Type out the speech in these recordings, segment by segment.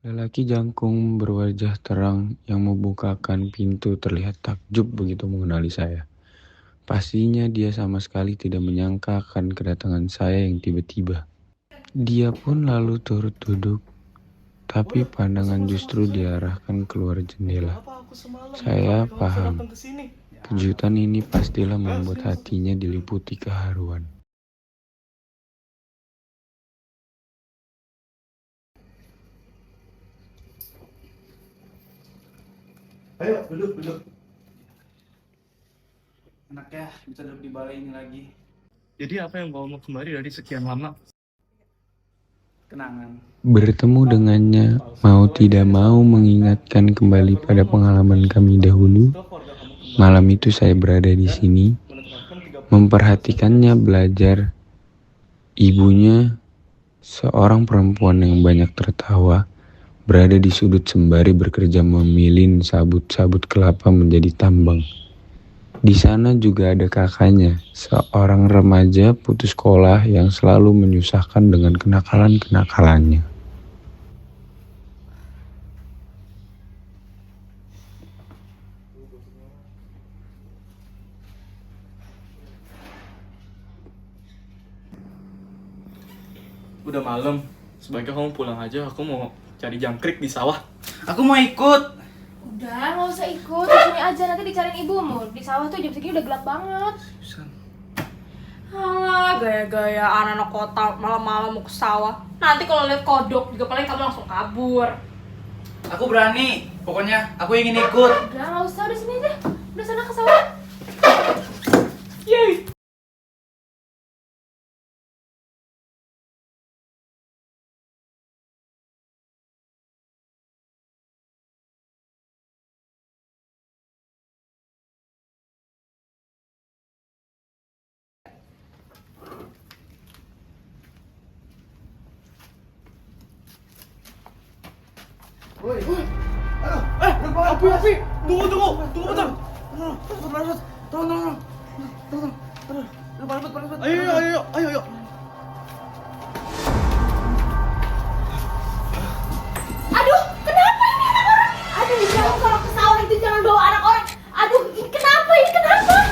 Lelaki jangkung berwajah terang yang membukakan pintu terlihat takjub begitu mengenali saya. Pastinya dia sama sekali tidak menyangka akan kedatangan saya yang tiba-tiba. Dia pun lalu turut duduk, tapi pandangan justru diarahkan keluar jendela. Saya paham, kejutan ini pastilah membuat hatinya diliputi keharuan. Ayo, duduk. Enak ya, bisa duduk di balai ini lagi. Jadi apa yang bawa kemari dari sekian lama? Kenangan. Bertemu dengannya, mau tidak mau mengingatkan kembali pada pengalaman kami dahulu. Malam itu saya berada di sini, memperhatikannya belajar. Ibunya, seorang perempuan yang banyak tertawa, berada di sudut sembari bekerja memilin sabut-sabut kelapa menjadi tambang. Di sana juga ada kakaknya, seorang remaja putus sekolah yang selalu menyusahkan dengan kenakalan-kenakalannya. Udah malam, sebaiknya kamu pulang aja. Aku mau cari jangkrik di sawah. Aku mau ikut. Udah, nggak usah ikut. Di sini aja, nanti dicariin ibumu. Di sawah tuh jam segini udah gelap banget. Alah, gaya-gaya anak-anak kota malam-malam mau ke sawah. Nanti kalau lihat kodok juga paling kamu langsung kabur. Aku berani. Pokoknya aku ingin ikut. Udah, nggak usah. Udah sini aja. Udah sana ke sawah. Yeay. Woi. Api. Tunggu bentar. Tolong. Cepet. Ayo. Aduh, kenapa ini anak orang? Aduh, jangan kalau ke sawah itu jangan bawa anak orang. Aduh, ini kenapa?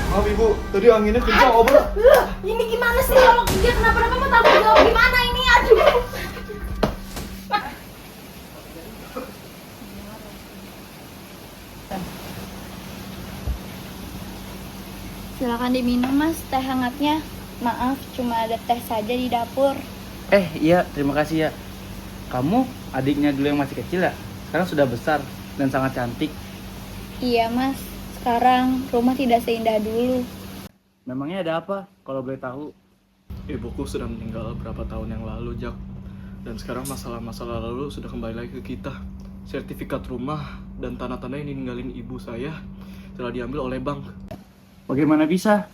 Maaf ibu, tadi anginnya kencang obrak. Ini gimana sih kalau dia kenapa-napa mau tanggung jawab gimana ini? Aduh. Silakan diminum mas, teh hangatnya. Maaf, cuma ada teh saja di dapur. Iya, terima kasih ya. Kamu adiknya dulu yang masih kecil ya? Sekarang sudah besar dan sangat cantik. Iya mas, sekarang rumah tidak seindah dulu. Memangnya ada apa kalau boleh tahu? Ibuku sudah meninggal beberapa tahun yang lalu, Jak. Dan sekarang masalah-masalah lalu sudah kembali lagi ke kita. Sertifikat rumah dan tanah-tanah yang ninggalin ibu saya telah diambil oleh bank. Bagaimana bisa?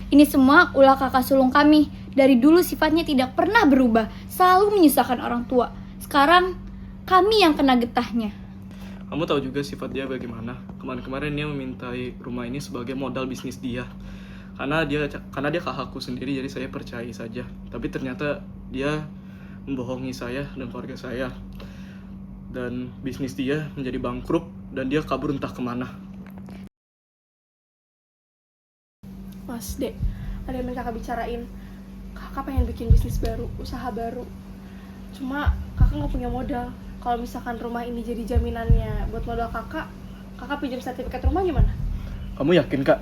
Ini semua ulah kakak sulung kami. Dari dulu sifatnya tidak pernah berubah, selalu menyusahkan orang tua. Sekarang kami yang kena getahnya. Kamu tahu juga sifat dia bagaimana. Kemarin-kemarin dia memintai rumah ini sebagai modal bisnis dia. Karena dia kakakku sendiri, jadi saya percaya saja. Tapi ternyata dia membohongi saya dan keluarga saya. Dan bisnis dia menjadi bangkrut dan dia kabur entah kemana. Mas, Dek, ada yang kakak bicarain. Kakak pengen bikin bisnis baru, usaha baru. Cuma kakak nggak punya modal. Kalau misalkan rumah ini jadi jaminannya buat modal kakak pinjam sertifikat rumah gimana? Kamu yakin, Kak?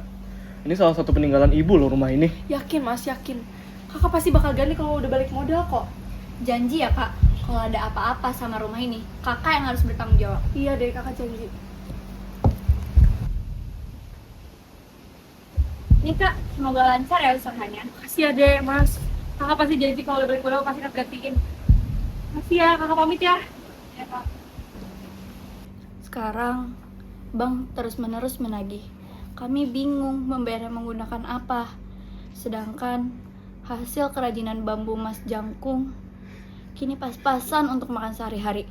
Ini salah satu peninggalan ibu loh rumah ini. Yakin mas, yakin. Kakak pasti bakal ganti kalau udah balik modal kok. Janji ya kak, kalau ada apa-apa sama rumah ini, kakak yang harus bertanggung jawab. Iya deh, kakak janji. Ini kak, semoga lancar ya usahanya. Makasih ya deh mas. Kakak pasti janji kalau udah balik modal pasti kakak gantiin. Makasih ya, kakak pamit ya. Ya kak. Sekarang, bank terus-menerus menagih. Kami bingung membayar menggunakan apa. Sedangkan hasil kerajinan bambu Mas Jangkung kini pas-pasan untuk makan sehari-hari.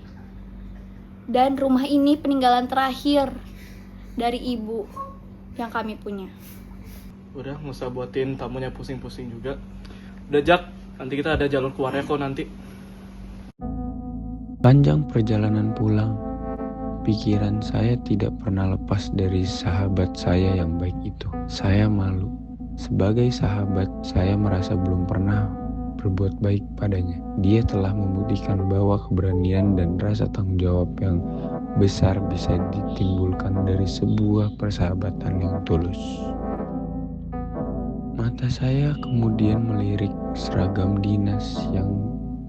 Dan rumah ini peninggalan terakhir dari ibu yang kami punya. Udah, nggak usah buatin tamunya pusing-pusing juga. Udah, Jak, nanti kita ada jalur keluarnya kok nanti. Panjang perjalanan pulang, pikiran saya tidak pernah lepas dari sahabat saya yang baik itu. Saya malu. Sebagai sahabat, saya merasa belum pernah berbuat baik padanya. Dia telah membuktikan bahwa keberanian dan rasa tanggung jawab yang besar bisa ditimbulkan dari sebuah persahabatan yang tulus. Mata saya kemudian melirik seragam dinas yang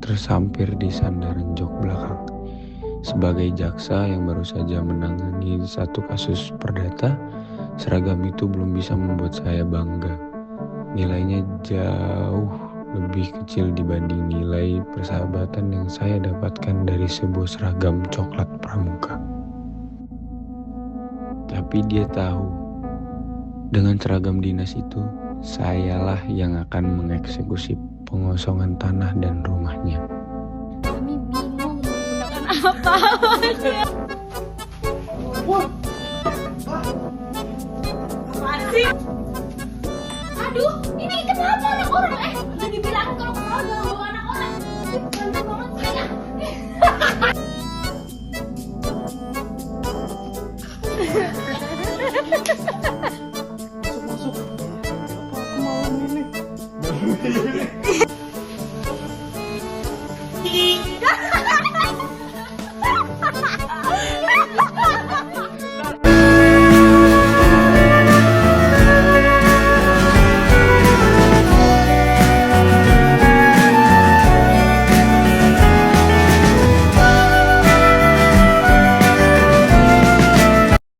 tersampir di sandaran jok belakang. Sebagai jaksa yang baru saja menangani satu kasus perdata, seragam itu belum bisa membuat saya bangga. Nilainya jauh lebih kecil dibanding nilai persahabatan yang saya dapatkan dari sebuah seragam coklat pramuka. Tapi dia tahu, dengan seragam dinas itu, sayalah yang akan mengeksekusi pengosongan tanah dan rumahnya. Kami bingung menggunakan apa. Apaan sih? Aduh, ini kenapa anak orang? Udah dibilang kalau kau jangan bawa anak orang. Ganteng banget sih ya.